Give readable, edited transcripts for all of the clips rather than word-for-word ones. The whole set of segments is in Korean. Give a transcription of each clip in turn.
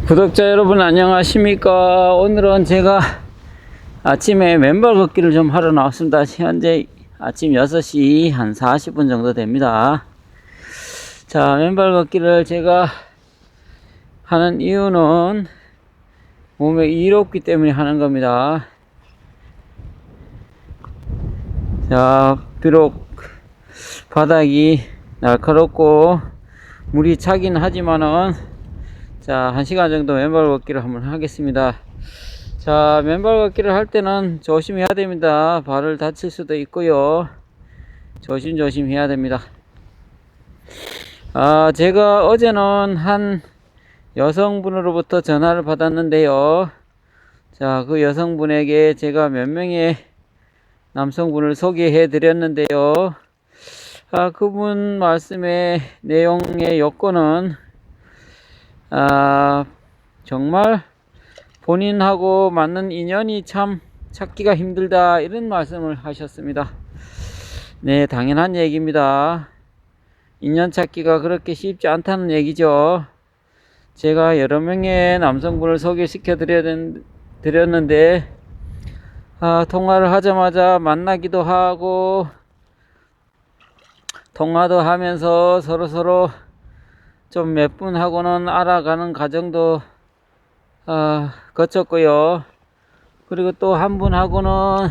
구독자 여러분 안녕하십니까. 오늘은 제가 아침에 맨발 걷기를 좀 하러 나왔습니다. 현재 아침 6시 한 40분 정도 됩니다. 자, 맨발 걷기를 제가 하는 이유는 몸에 이롭기 때문에 하는 겁니다. 자, 비록 바닥이 날카롭고 물이 차긴 하지만은 자, 1시간 정도 맨발 걷기를 한번 하겠습니다. 자, 맨발 걷기를 할 때는 조심해야 됩니다. 발을 다칠 수도 있고요. 조심조심 해야 됩니다. 제가 어제는 한 여성분으로부터 전화를 받았는데요. 자, 그 여성분에게 제가 몇 명의 남성분을 소개해 드렸는데요. 그분 말씀의 내용의 요건은 정말 본인하고 맞는 인연이 참 찾기가 힘들다, 이런 말씀을 하셨습니다. 네, 당연한 얘기입니다. 인연 찾기가 그렇게 쉽지 않다는 얘기죠. 제가 여러 명의 남성분을 소개시켜 드렸는데 통화를 하자마자 만나기도 하고 통화도 하면서 서로 좀 몇 분하고는 알아가는 과정도 거쳤고요. 그리고 또 한 분하고는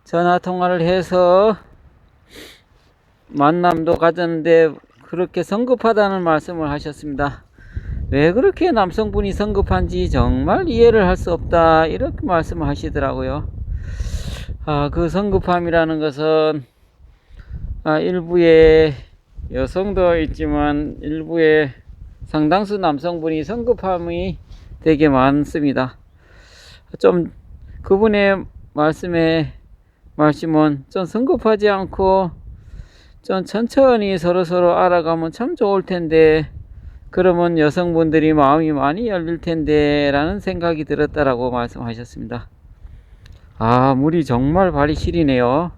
전화 통화를 해서 만남도 가졌는데 그렇게 성급하다는 말씀을 하셨습니다. 왜 그렇게 남성분이 성급한지 정말 이해를 할 수 없다, 이렇게 말씀을 하시더라고요. 그 성급함이라는 것은 일부의 여성도 있지만 일부의 상당수 남성분이 성급함이 되게 많습니다. 좀 그분의 말씀은 좀 성급하지 않고 좀 천천히 서로 알아가면 참 좋을 텐데, 그러면 여성분들이 마음이 많이 열릴 텐데 라는 생각이 들었다라고 말씀하셨습니다. 물이 정말 발이 시리네요.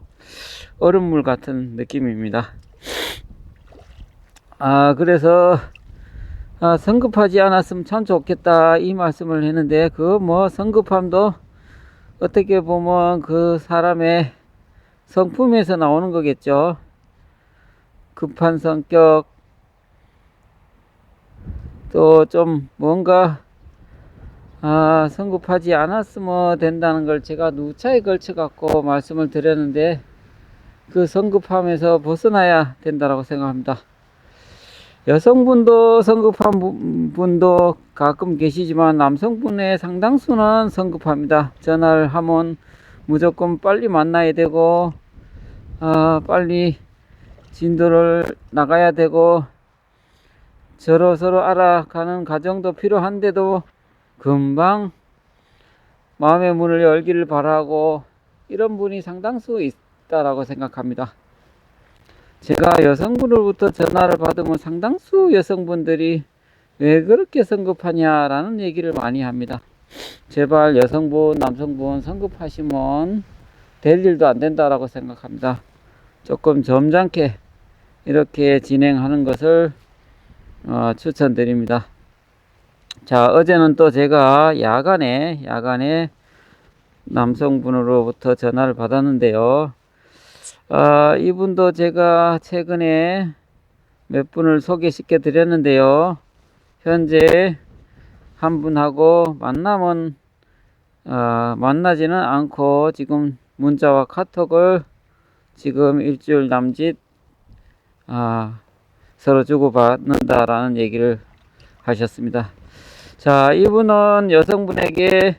얼음물 같은 느낌입니다. 그래서 성급하지 않았으면 참 좋겠다, 이 말씀을 했는데, 성급함도 어떻게 보면 그 사람의 성품에서 나오는 거겠죠. 급한 성격, 또 좀 뭔가 성급하지 않았으면 된다는 걸 제가 누차에 걸쳐 갖고 말씀을 드렸는데, 그 성급함에서 벗어나야 된다고 생각합니다. 여성분도 성급한 분도 가끔 계시지만 남성분의 상당수는 성급합니다. 전화를 하면 무조건 빨리 만나야 되고 빨리 진도를 나가야 되고 서로 알아가는 과정도 필요한데도 금방 마음의 문을 열기를 바라고, 이런 분이 상당수 있다라고 생각합니다. 제가 여성분으로부터 전화를 받으면 상당수 여성분들이 왜 그렇게 성급하냐라는 얘기를 많이 합니다. 제발 여성분, 남성분 성급하시면 될 일도 안 된다라고 생각합니다. 조금 점잖게 이렇게 진행하는 것을 추천드립니다. 자, 어제는 또 제가 야간에 남성분으로부터 전화를 받았는데요. 이분도 제가 최근에 몇 분을 소개시켜 드렸는데요. 현재 한 분하고 만나지는 않고 지금 문자와 카톡을 지금 일주일 남짓 서로 주고받는다라는 얘기를 하셨습니다. 자, 이분은 여성분에게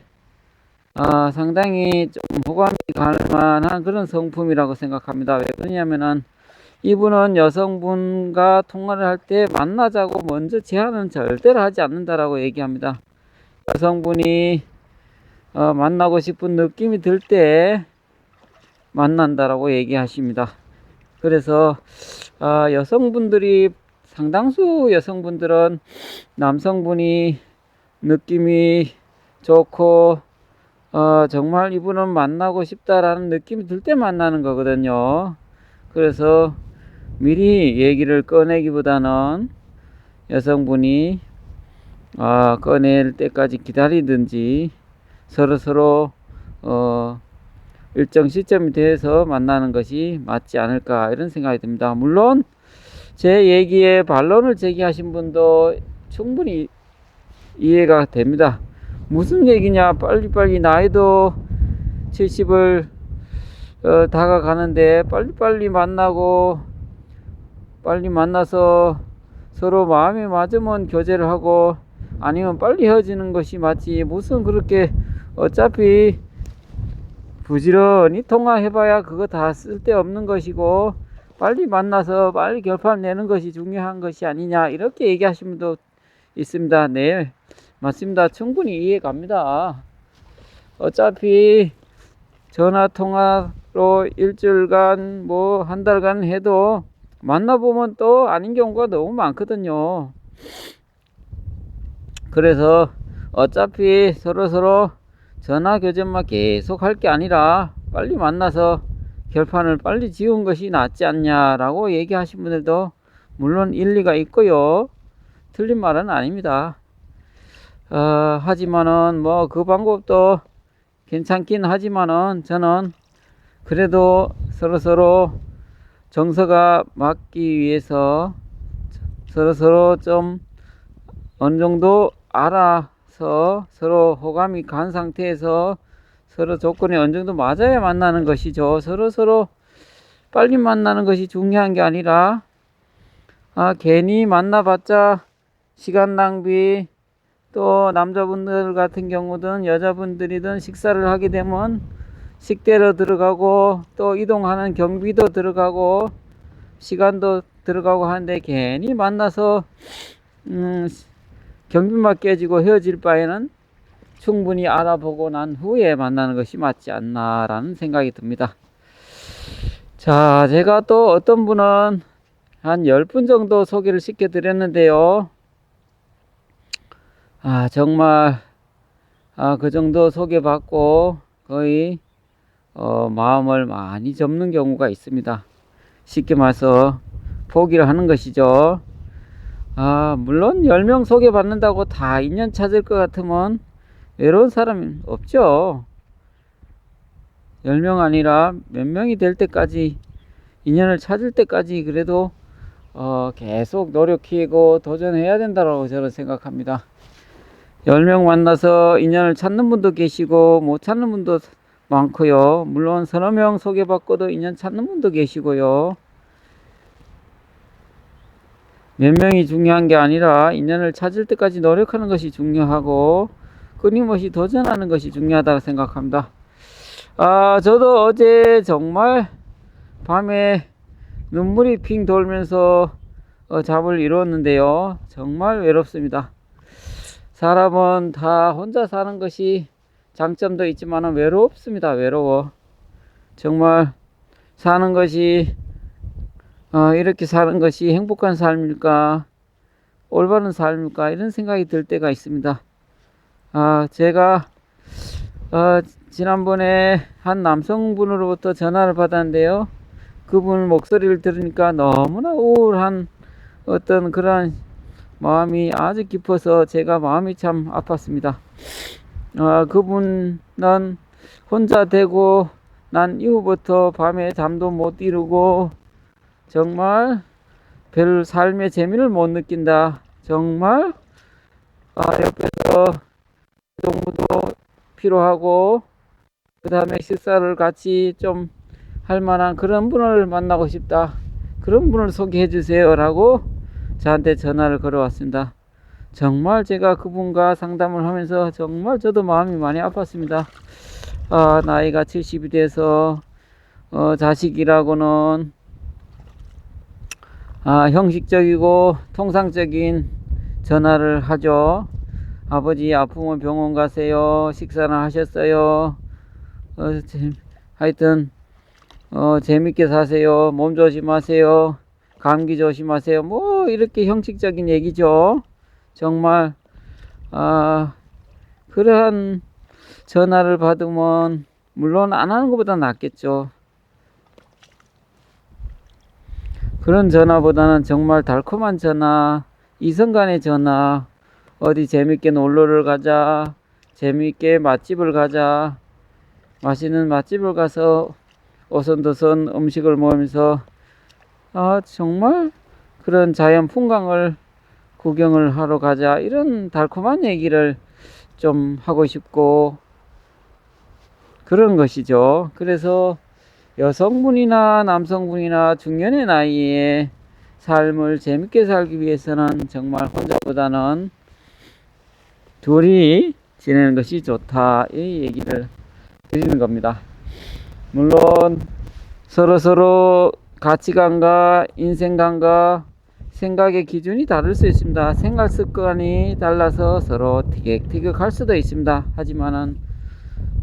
상당히 좀 호감이 갈 만한 그런 성품이라고 생각합니다. 왜 그러냐면은 이분은 여성분과 통화를 할 때 만나자고 먼저 제안은 절대로 하지 않는다라고 얘기합니다. 여성분이 만나고 싶은 느낌이 들 때 만난다라고 얘기하십니다. 그래서 여성분들이, 상당수 여성분들은 남성분이 느낌이 좋고 정말 이분은 만나고 싶다라는 느낌이 들 때 만나는 거거든요. 그래서 미리 얘기를 꺼내기보다는 여성분이 꺼낼 때까지 기다리든지 서로 일정 시점이 돼서 만나는 것이 맞지 않을까 이런 생각이 듭니다. 물론 제 얘기에 반론을 제기하신 분도 충분히 이해가 됩니다. 무슨 얘기냐, 빨리빨리 나이도 70을 다가가는데 빨리 만나서 서로 마음이 맞으면 교제를 하고 아니면 빨리 헤어지는 것이 맞지, 무슨 그렇게 어차피 부지런히 통화해봐야 그거 다 쓸데없는 것이고 빨리 만나서 빨리 결판 내는 것이 중요한 것이 아니냐 이렇게 얘기하시는 분도 있습니다. 네, 맞습니다. 충분히 이해 갑니다. 어차피 전화 통화로 일주일간 뭐 한 달간 해도 만나보면 또 아닌 경우가 너무 많거든요. 그래서 어차피 서로 전화 교전만 계속 할 게 아니라 빨리 만나서 결판을 빨리 지은 것이 낫지 않냐라고 얘기하신 분들도 물론 일리가 있고요. 틀린 말은 아닙니다. 하지만은 뭐 그 방법도 괜찮긴 하지만은 저는 그래도 서로 정서가 맞기 위해서 서로 좀 어느 정도 알아서 서로 호감이 간 상태에서 서로 조건이 어느 정도 맞아야 만나는 것이죠. 서로 빨리 만나는 것이 중요한 게 아니라 괜히 만나봤자 시간 낭비, 또 남자분들 같은 경우든 여자분들이든 식사를 하게 되면 식대로 들어가고 또 이동하는 경비도 들어가고 시간도 들어가고 하는데 괜히 만나서 경비만 깨지고 헤어질 바에는 충분히 알아보고 난 후에 만나는 것이 맞지 않나라는 생각이 듭니다. 자, 제가 또 어떤 분은 한 10분 정도 소개를 시켜 드렸는데요. 정말 그 정도 소개받고 거의 마음을 많이 접는 경우가 있습니다. 쉽게 말해서 포기를 하는 것이죠. 물론 10명 소개받는다고 다 인연 찾을 것 같으면 외로운 사람은 없죠. 10명 아니라 몇 명이 될 때까지, 인연을 찾을 때까지 그래도 계속 노력하고 도전해야 된다고 저는 생각합니다. 10명 만나서 인연을 찾는 분도 계시고 못 찾는 분도 많고요. 물론 서너 명 소개받고도 인연 찾는 분도 계시고요. 몇 명이 중요한 게 아니라 인연을 찾을 때까지 노력하는 것이 중요하고 끊임없이 도전하는 것이 중요하다고 생각합니다. 저도 어제 정말 밤에 눈물이 핑 돌면서 잠을 이루었는데요. 정말 외롭습니다. 사람은 다 혼자 사는 것이 장점도 있지만 외롭습니다. 외로워. 정말 사는 것이 이렇게 사는 것이 행복한 삶일까, 올바른 삶일까 이런 생각이 들 때가 있습니다. 제가 지난번에 한 남성분으로부터 전화를 받았는데요. 그분 목소리를 들으니까 너무나 우울한 어떤 그런 마음이 아주 깊어서 제가 마음이 참 아팠습니다. 그분은 혼자 되고 난 이후부터 밤에 잠도 못 이루고 정말 별 삶의 재미를 못 느낀다. 정말 옆에서 정도도 필요하고 그 다음에 식사를 같이 좀 할 만한 그런 분을 만나고 싶다. 그런 분을 소개해 주세요 라고 저한테 전화를 걸어왔습니다. 정말 제가 그분과 상담을 하면서 정말 저도 마음이 많이 아팠습니다. 나이가 70이 돼서 자식이라고는 형식적이고 통상적인 전화를 하죠. 아버지 아프면 병원 가세요. 식사는 하셨어요. 하여튼 재밌게 사세요. 몸 조심하세요. 감기 조심하세요. 뭐 이렇게 형식적인 얘기죠. 정말 그러한 전화를 받으면 물론 안 하는 것보다 낫겠죠. 그런 전화보다는 정말 달콤한 전화, 이성 간의 전화, 어디 재밌게 놀러를 가자, 재밌게 맛집을 가자, 맛있는 맛집을 가서 오손도손 음식을 먹으면서 정말 그런 자연 풍광을 구경을 하러 가자, 이런 달콤한 얘기를 좀 하고 싶고 그런 것이죠. 그래서 여성분이나 남성분이나 중년의 나이에 삶을 재밌게 살기 위해서는 정말 혼자보다는 둘이 지내는 것이 좋다, 이 얘기를 드리는 겁니다. 물론 서로 가치관과 인생관과 생각의 기준이 다를 수 있습니다. 생활 습관이 달라서 서로 티격태격할 수도 있습니다. 하지만은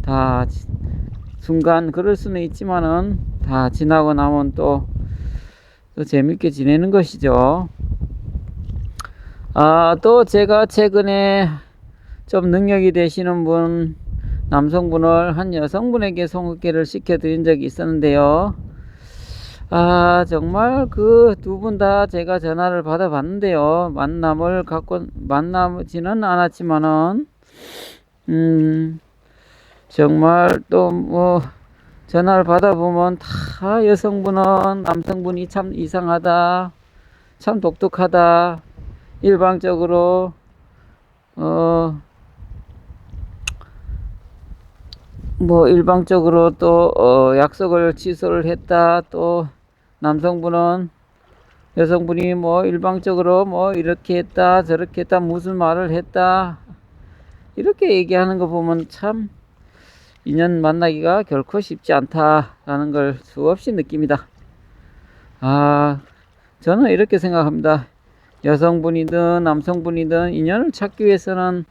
다 순간 그럴 수는 있지만은 다 지나고 나면 또 재밌게 지내는 것이죠. 또 제가 최근에 좀 능력이 되시는 분, 남성분을 한 여성분에게 소개를 시켜드린 적이 있었는데요. 정말 그 두 분 다 제가 전화를 받아봤는데요. 만나지는 않았지만은, 정말 또 전화를 받아보면 다 여성분은 남성분이 참 이상하다, 참 독특하다, 일방적으로, 일방적으로 또 약속을 취소를 했다. 또 남성분은 여성분이 일방적으로 이렇게 했다 저렇게 했다 무슨 말을 했다 이렇게 얘기하는 거 보면 참 인연 만나기가 결코 쉽지 않다라는 걸 수없이 느낍니다. 저는 이렇게 생각합니다. 여성분이든 남성분이든 인연을 찾기 위해서는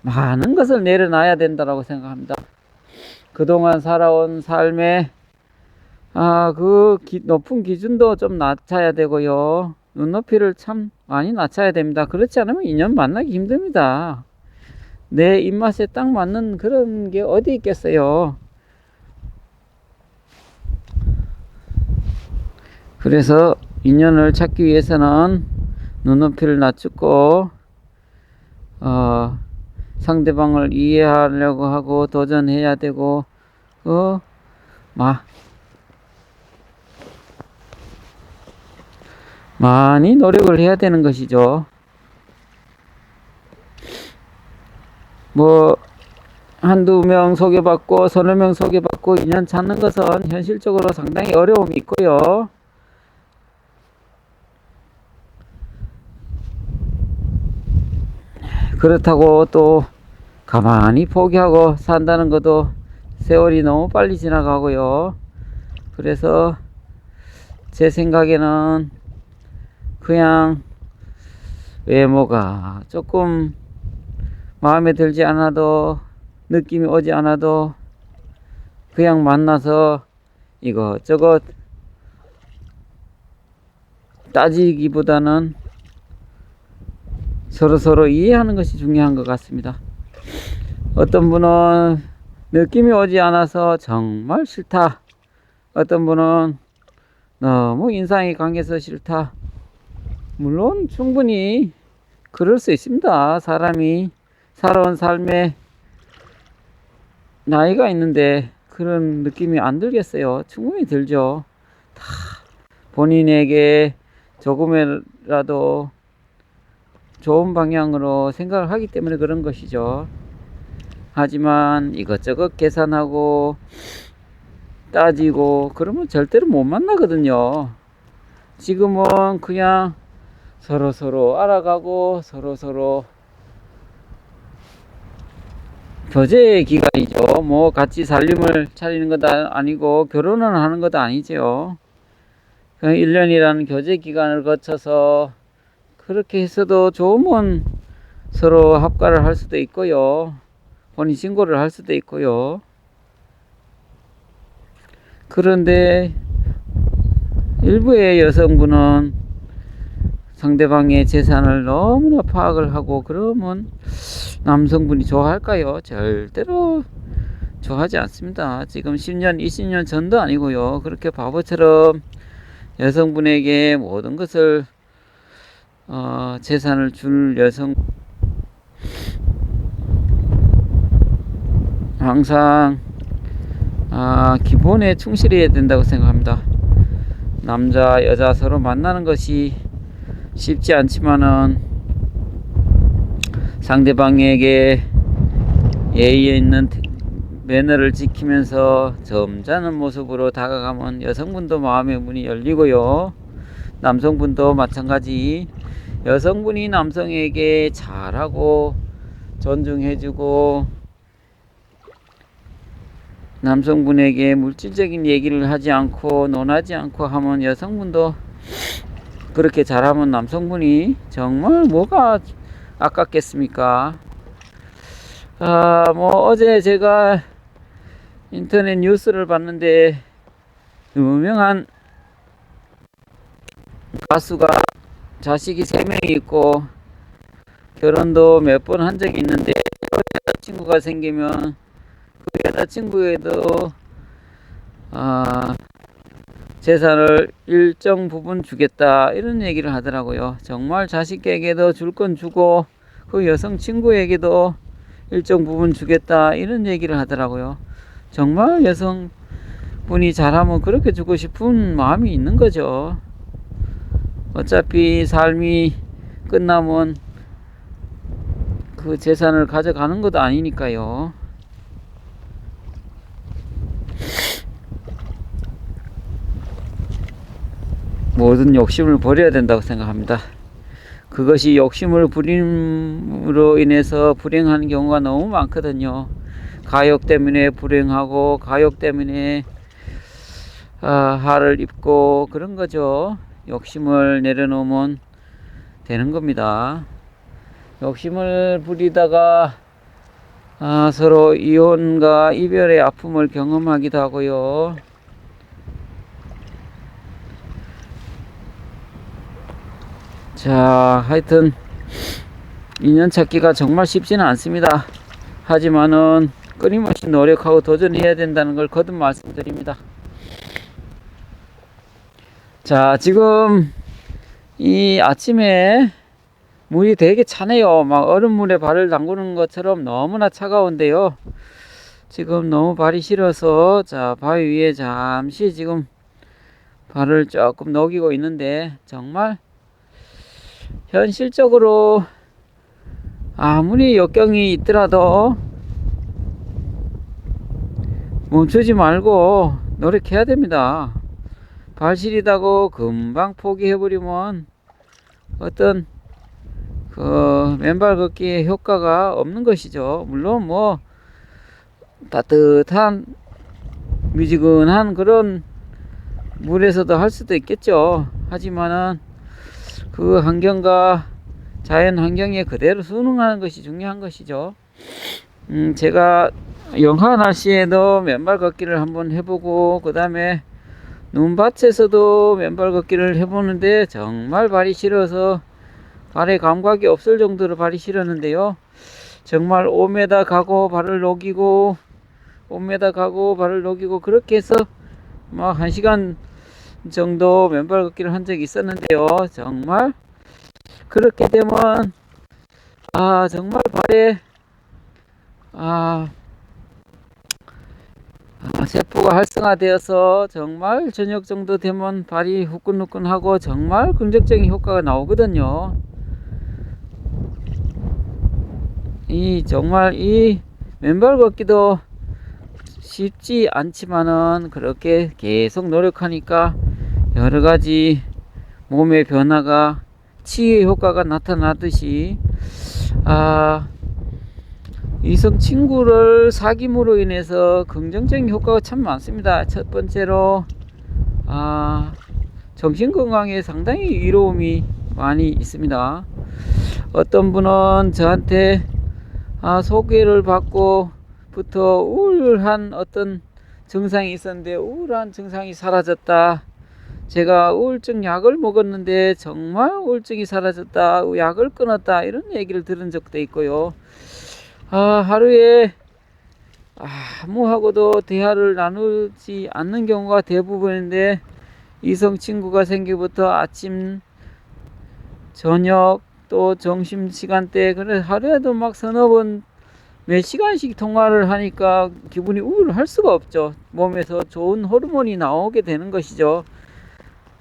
많은 것을 내려놔야 된다고 생각합니다. 그동안 살아온 삶에 높은 기준도 좀 낮춰야 되고요. 눈높이를 참 많이 낮춰야 됩니다. 그렇지 않으면 인연 만나기 힘듭니다. 내 입맛에 딱 맞는 그런 게 어디 있겠어요. 그래서 인연을 찾기 위해서는 눈높이를 낮추고 상대방을 이해하려고 하고 도전해야 되고 많이 노력을 해야 되는 것이죠. 한두 명 소개받고 서너 명 소개받고 인연 찾는 것은 현실적으로 상당히 어려움이 있고요. 그렇다고 또 가만히 포기하고 산다는 것도 세월이 너무 빨리 지나가고요. 그래서 제 생각에는 그냥 외모가 조금 마음에 들지 않아도 느낌이 오지 않아도 그냥 만나서 이것저것 따지기보다는 서로 이해하는 것이 중요한 것 같습니다. 어떤 분은 느낌이 오지 않아서 정말 싫다. 어떤 분은 너무 인상이 강해서 싫다. 물론 충분히 그럴 수 있습니다. 사람이 살아온 삶에 나이가 있는데 그런 느낌이 안 들겠어요? 충분히 들죠. 다 본인에게 조금이라도 좋은 방향으로 생각을 하기 때문에 그런 것이죠. 하지만 이것저것 계산하고 따지고 그러면 절대로 못 만나거든요. 지금은 그냥 서로 알아가고 서로 교제의 기간이죠. 같이 살림을 차리는 것도 아니고 결혼을 하는 것도 아니죠. 그냥 1년이라는 교제 기간을 거쳐서 그렇게 해서도 좋으면 서로 합가를 할 수도 있고요. 혼인신고를 할 수도 있고요. 그런데 일부의 여성분은 상대방의 재산을 너무나 파악을 하고 그러면 남성분이 좋아할까요? 절대로 좋아하지 않습니다. 지금 10년, 20년 전도 아니고요. 그렇게 바보처럼 여성분에게 모든 것을 재산을 줄 항상 기본에 충실해야 된다고 생각합니다. 남자 여자 서로 만나는 것이 쉽지 않지만은 상대방에게 예의 있는 매너를 지키면서 점잖은 모습으로 다가가면 여성분도 마음의 문이 열리고요, 남성분도 마찬가지. 여성분이 남성에게 잘하고 존중해주고 남성분에게 물질적인 얘기를 하지 않고 논하지 않고 하면 여성분도 그렇게 잘하면 남성분이 정말 뭐가 아깝겠습니까? 어제 제가 인터넷 뉴스를 봤는데 유명한 가수가 자식이 3명이 있고 결혼도 몇 번 한 적이 있는데 여자친구가 생기면 그 여자친구에도 재산을 일정 부분 주겠다 이런 얘기를 하더라고요. 정말 자식에게도 줄 건 주고 그 여성 친구에게도 일정 부분 주겠다 이런 얘기를 하더라고요. 정말 여성분이 잘하면 그렇게 주고 싶은 마음이 있는 거죠. 어차피 삶이 끝나면 그 재산을 가져가는 것도 아니니까요. 모든 욕심을 버려야 된다고 생각합니다. 그것이 욕심을 부림으로 인해서 불행하는 경우가 너무 많거든요. 가욕 때문에 불행하고 가욕 때문에 화를 입고 그런 거죠. 욕심을 내려놓으면 되는 겁니다. 욕심을 부리다가 서로 이혼과 이별의 아픔을 경험하기도 하고요. 자, 하여튼 인연 찾기가 정말 쉽지는 않습니다. 하지만은 끊임없이 노력하고 도전해야 된다는 걸 거듭 말씀드립니다. 자, 지금 이 아침에 물이 되게 차네요. 막 얼음물에 발을 담그는 것처럼 너무나 차가운데요. 지금 너무 발이 시려서 자, 바위 위에 잠시 지금 발을 조금 녹이고 있는데 정말 현실적으로 아무리 역경이 있더라도 멈추지 말고 노력해야 됩니다. 발 시리다고 금방 포기해버리면 어떤 그 맨발 걷기의 효과가 없는 것이죠. 물론 뭐 따뜻한 미지근한 그런 물에서도 할 수도 있겠죠. 하지만은 그 환경과 자연 환경에 그대로 순응하는 것이 중요한 것이죠. 제가 영하 날씨에도 맨발 걷기를 한번 해보고 그 다음에 눈밭에서도 맨발 걷기를 해보는데 정말 발이 시려서 발에 감각이 없을 정도로 발이 시렸는데요. 정말 5m 가고 발을 녹이고 5m 가고 발을 녹이고 그렇게 해서 막 1시간 정도 맨발 걷기를 한 적이 있었는데요. 정말 그렇게 되면 정말 발에 세포가 활성화되어서 정말 저녁 정도 되면 발이 후끈후끈하고 정말 긍정적인 효과가 나오거든요. 정말 이 맨발 걷기도 쉽지 않지만은 그렇게 계속 노력하니까 여러가지 몸의 변화가 치유의 효과가 나타나듯이 이성 친구를 사귐으로 인해서 긍정적인 효과가 참 많습니다. 첫 번째로 정신건강에 상당히 이로움이 많이 있습니다. 어떤 분은 저한테 소개를 받고부터 우울한 어떤 증상이 있었는데 우울한 증상이 사라졌다. 제가 우울증 약을 먹었는데 정말 우울증이 사라졌다. 약을 끊었다. 이런 얘기를 들은 적도 있고요. 하루에 아무하고도 대화를 나누지 않는 경우가 대부분인데 이성 친구가 생기부터 아침, 저녁, 또 점심시간대, 그래, 하루에도 막 서너 번 몇 시간씩 통화를 하니까 기분이 우울할 수가 없죠. 몸에서 좋은 호르몬이 나오게 되는 것이죠.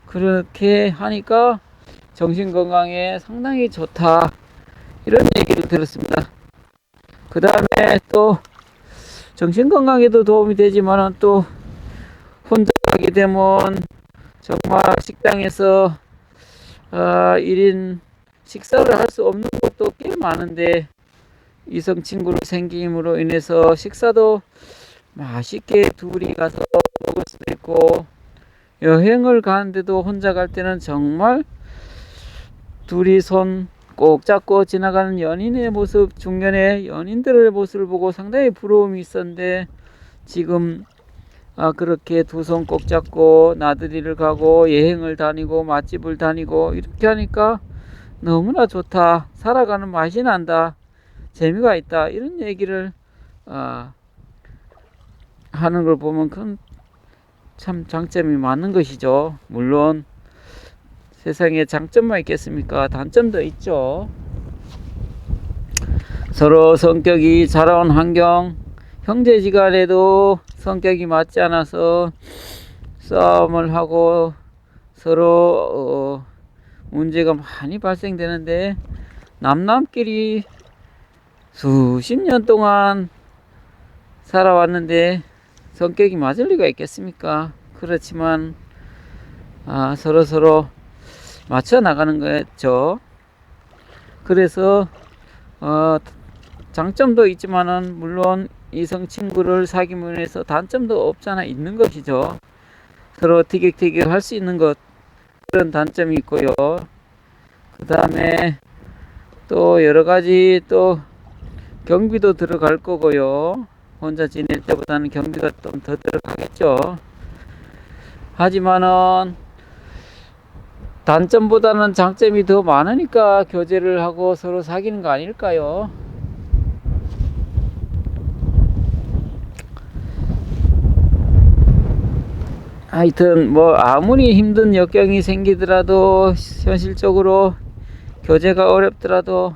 그렇게 하니까 정신건강에 상당히 좋다, 이런 얘기를 들었습니다. 그 다음에 또 정신건강에도 도움이 되지만 또 혼자 가게 되면 정말 식당에서 1인 식사를 할 수 없는 것도 꽤 많은데, 이성 친구를 생김으로 인해서 식사도 맛있게 둘이 가서 먹을 수도 있고, 여행을 가는데도 혼자 갈 때는 정말 둘이 손 꼭 잡고 지나가는 연인의 모습, 중년의 연인들의 모습을 보고 상당히 부러움이 있었는데, 지금 그렇게 두 손 꼭 잡고 나들이를 가고 여행을 다니고 맛집을 다니고 이렇게 하니까 너무나 좋다, 살아가는 맛이 난다, 재미가 있다, 이런 얘기를 하는 걸 보면 그건 참 장점이 많은 것이죠. 물론 세상에 장점만 있겠습니까? 단점도 있죠. 서로 성격이, 자라온 환경, 형제지간에도 성격이 맞지 않아서 싸움을 하고 서로 문제가 많이 발생되는데, 남남끼리 수십 년 동안 살아왔는데 성격이 맞을 리가 있겠습니까? 그렇지만 서로 맞춰 나가는 거죠. 그래서 장점도 있지만은 물론 이성 친구를 사귀면 해서 단점도 없잖아 있는 것이죠. 서로 티격태격 할 수 있는 것, 그런 단점이 있고요. 그 다음에 또 여러 가지 또 경비도 들어갈 거고요. 혼자 지낼 때보다는 경비가 좀 더 들어가겠죠. 하지만은 단점보다는 장점이 더 많으니까 교제를 하고 서로 사귀는 거 아닐까요? 하여튼 뭐 아무리 힘든 역경이 생기더라도, 현실적으로 교제가 어렵더라도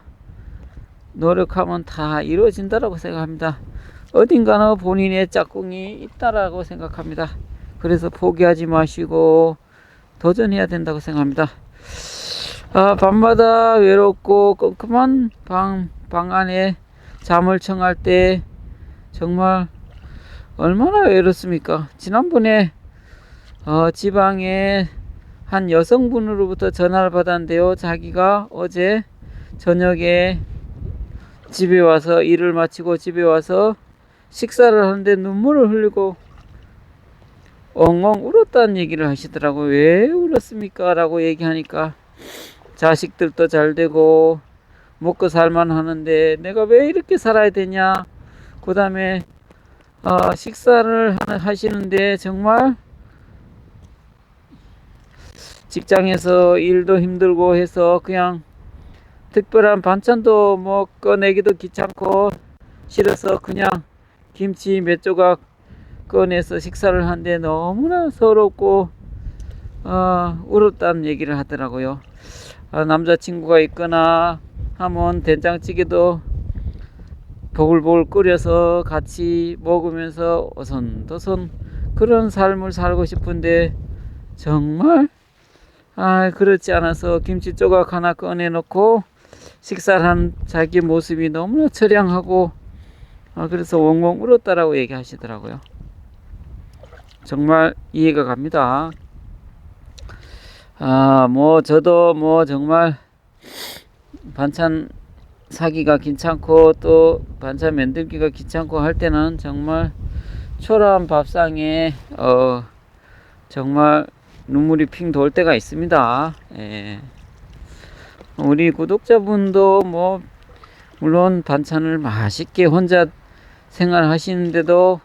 노력하면 다 이루어진다라고 생각합니다. 어딘가는 본인의 짝꿍이 있다라고 생각합니다. 그래서 포기하지 마시고 도전해야 된다고 생각합니다. 밤마다 외롭고 컴컴한 방 안에 잠을 청할 때 정말 얼마나 외롭습니까? 지난번에 지방에 한 여성분으로부터 전화를 받았는데요. 자기가 어제 저녁에 집에 와서, 일을 마치고 집에 와서 식사를 하는데 눈물을 흘리고 엉엉 울었다는 얘기를 하시더라고요. 왜 울었습니까? 라고 얘기하니까, 자식들도 잘 되고 먹고 살만 하는데 내가 왜 이렇게 살아야 되냐, 그 다음에 식사를 하시는데 정말 직장에서 일도 힘들고 해서 그냥 특별한 반찬도 뭐 꺼내기도 귀찮고 싫어서 그냥 김치 몇 조각 꺼내서 식사를 하는데 너무나 서럽고 울었다는 얘기를 하더라고요. 남자친구가 있거나 하면 된장찌개도 보글보글 끓여서 같이 먹으면서 오손도손 그런 삶을 살고 싶은데, 정말 그렇지 않아서 김치 조각 하나 꺼내 놓고 식사를 한 자기 모습이 너무나 처량하고, 그래서 엉엉 울었다라고 얘기하시더라고요. 정말 이해가 갑니다. 뭐 저도 뭐 정말 반찬 사기가 귀찮고 또 반찬 만들기가 귀찮고 할 때는 정말 초라한 밥상에 정말 눈물이 핑 돌 때가 있습니다. 예. 우리 구독자분도 뭐 물론 반찬을 맛있게 혼자 생활하시는데도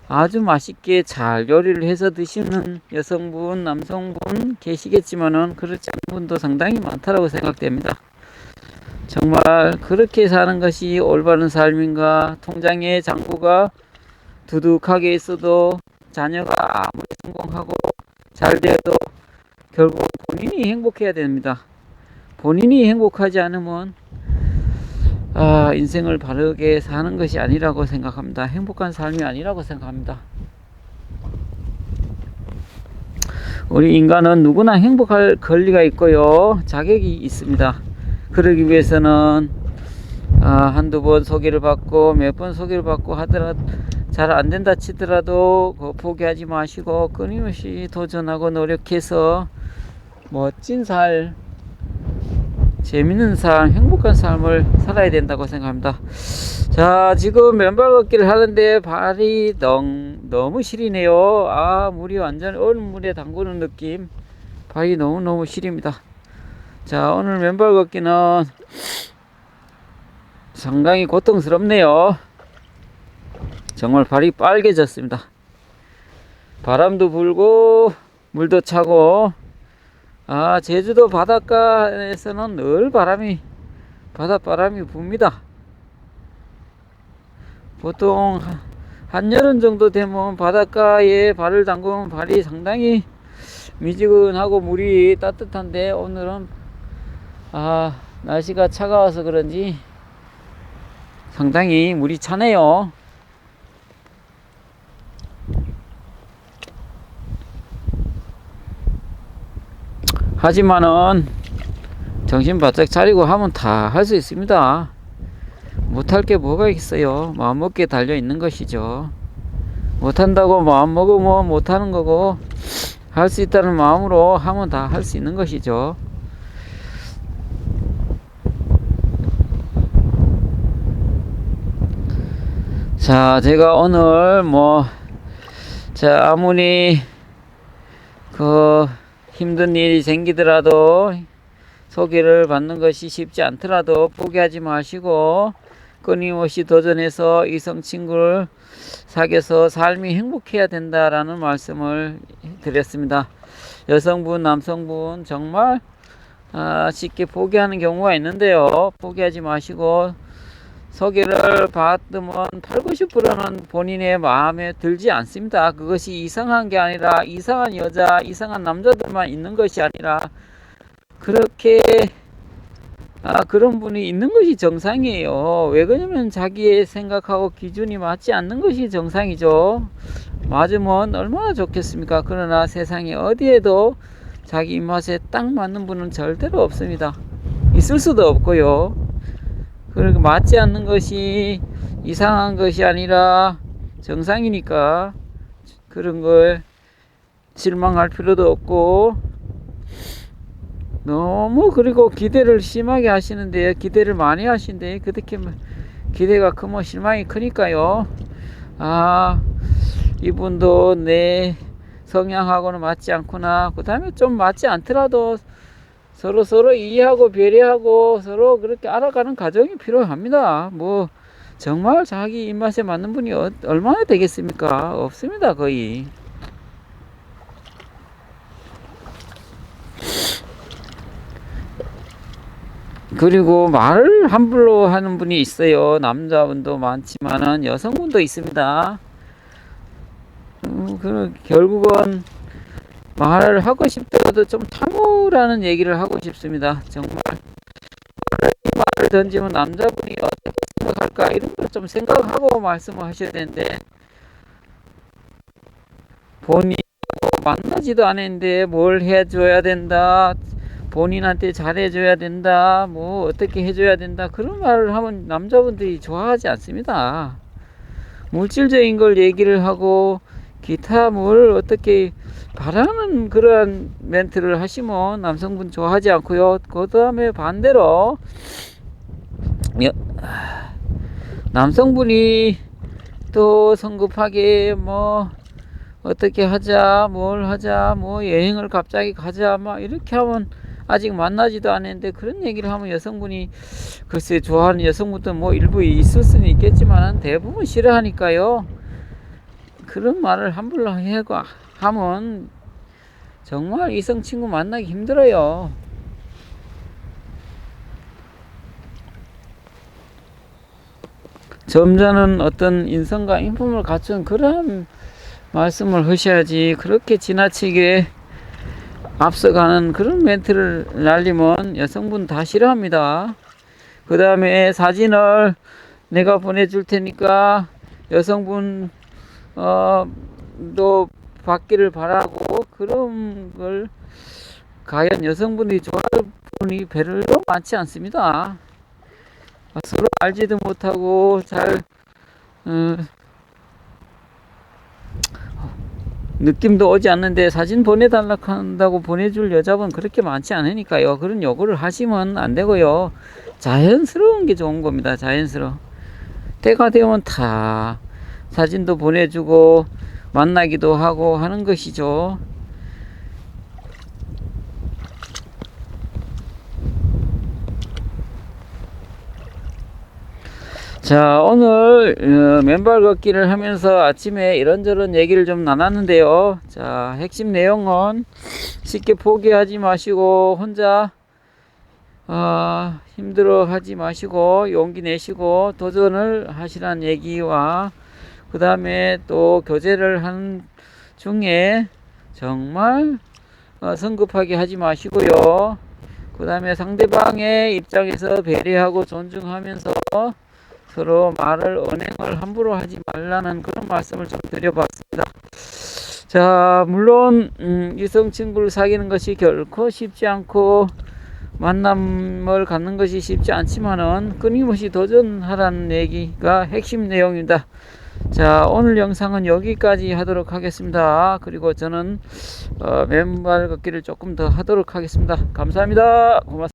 아주 맛있게 잘 요리를 해서 드시는 여성분, 남성분 계시겠지만은 그렇지 않은 분도 상당히 많다고 생각됩니다. 정말 그렇게 사는 것이 올바른 삶인가? 통장에 잔고가 두둑하게 있어도 자녀가 아무리 성공하고 잘 되어도 결국 본인이 행복해야 됩니다. 본인이 행복하지 않으면 인생을 바르게 사는 것이 아니라고 생각합니다. 행복한 삶이 아니라고 생각합니다. 우리 인간은 누구나 행복할 권리가 있고요, 자격이 있습니다. 그러기 위해서는 한두 번 소개를 받고 몇 번 소개를 받고 하더라도 잘 안된다 치더라도 포기하지 마시고 끊임없이 도전하고 노력해서 멋진 삶, 재밌는 삶, 행복한 삶을 살아야 된다고 생각합니다. 자, 지금 맨발 걷기를 하는데 발이 너무 시리네요. 물이 완전 얼음물에 담그는 느낌. 발이 너무너무 시립니다. 자, 오늘 맨발 걷기는 상당히 고통스럽네요. 정말 발이 빨개졌습니다. 바람도 불고 물도 차고, 제주도 바닷가에서는 늘 바닷바람이 붑니다. 보통 한여름 정도 되면 바닷가에 발을 담그면 발이 상당히 미지근하고 물이 따뜻한데, 오늘은 날씨가 차가워서 그런지 상당히 물이 차네요. 하지만은 정신 바짝 차리고 하면 다 할 수 있습니다. 못할 게 뭐가 있어요. 마음먹기에 달려 있는 것이죠. 못한다고 마음 먹으면 못하는 거고, 할 수 있다는 마음으로 하면 다 할 수 있는 것이죠. 자, 제가 오늘 아무리 힘든 일이 생기더라도, 소개를 받는 것이 쉽지 않더라도 포기하지 마시고 끊임없이 도전해서 이성 친구를 사귀어서 삶이 행복해야 된다라는 말씀을 드렸습니다. 여성분, 남성분 정말 쉽게 포기하는 경우가 있는데요. 포기하지 마시고, 소개를 받으면 80~90%는 본인의 마음에 들지 않습니다. 그것이 이상한 게 아니라, 이상한 여자, 이상한 남자들만 있는 것이 아니라, 그렇게 그런 분이 있는 것이 정상이에요. 왜 그러냐면 자기의 생각하고 기준이 맞지 않는 것이 정상이죠. 맞으면 얼마나 좋겠습니까? 그러나 세상에 어디에도 자기 입맛에 딱 맞는 분은 절대로 없습니다. 있을 수도 없고요. 그러니까 맞지 않는 것이 이상한 것이 아니라 정상이니까 그런 걸 실망할 필요도 없고, 너무 그리고 기대를 심하게 하시는데요. 기대를 많이 하시는데, 그렇게 기대가 크면 실망이 크니까요. 이분도 내 성향하고는 맞지 않구나. 그 다음에 좀 맞지 않더라도 서로 이해하고 배려하고 서로 그렇게 알아가는 과정이 필요합니다. 정말 자기 입맛에 맞는 분이 얼마나 되겠습니까? 없습니다, 거의. 그리고 말을 함부로 하는 분이 있어요. 남자분도 많지만은 여성분도 있습니다. 결국은 말을 하고 싶더라도 좀 참으라는 얘기를 하고 싶습니다. 정말 이 말을 던지면 남자분이 어떻게 생각할까, 이런 걸 좀 생각하고 말씀을 하셔야 되는데, 본인하고 만나지도 않았는데 뭘 해줘야 된다, 본인한테 잘해줘야 된다, 어떻게 해줘야 된다, 그런 말을 하면 남자분들이 좋아하지 않습니다. 물질적인 걸 얘기를 하고 기타 뭘 어떻게 바라는 그런 멘트를 하시면 남성분 좋아하지 않고요. 그 다음에 반대로 남성분이 또 성급하게 어떻게 하자, 뭘 하자, 여행을 갑자기 가자, 이렇게 하면, 아직 만나지도 않았는데 그런 얘기를 하면 여성분이, 글쎄 좋아하는 여성분도 일부 있을 수는 있겠지만 대부분 싫어하니까요. 그런 말을 함부로 하면 정말 이성 친구 만나기 힘들어요. 점잖은 어떤 인성과 인품을 갖춘 그런 말씀을 하셔야지, 그렇게 지나치게 앞서가는 그런 멘트를 날리면 여성분 다 싫어합니다. 그 다음에 사진을 내가 보내줄 테니까 여성분 또 받기를 바라고, 그런 걸 과연 여성분이 좋아할 분이 별로 많지 않습니다. 서로 알지도 못하고 잘 느낌도 오지 않는데 사진 보내달라 한다고 보내줄 여자분 그렇게 많지 않으니까요. 그런 요구를 하시면 안 되고요. 자연스러운 게 좋은 겁니다. 자연스러워. 때가 되면 다 사진도 보내주고 만나기도 하고 하는 것이죠. 자, 오늘 맨발 걷기를 하면서 아침에 이런저런 얘기를 좀 나눴는데요. 자, 핵심 내용은 쉽게 포기하지 마시고 혼자 힘들어 하지 마시고 용기 내시고 도전을 하시라는 얘기와, 그 다음에 또 교제를 하는 중에 정말 성급하게 하지 마시고요. 그 다음에 상대방의 입장에서 배려하고 존중하면서 서로 말을 언행을 함부로 하지 말라는 그런 말씀을 좀 드려봤습니다. 자, 물론 이성 친구를 사귀는 것이 결코 쉽지 않고 만남을 갖는 것이 쉽지 않지만은 끊임없이 도전하라는 얘기가 핵심 내용입니다. 자, 오늘 영상은 여기까지 하도록 하겠습니다. 그리고 저는 맨발 걷기를 조금 더 하도록 하겠습니다. 감사합니다. 고맙습니다.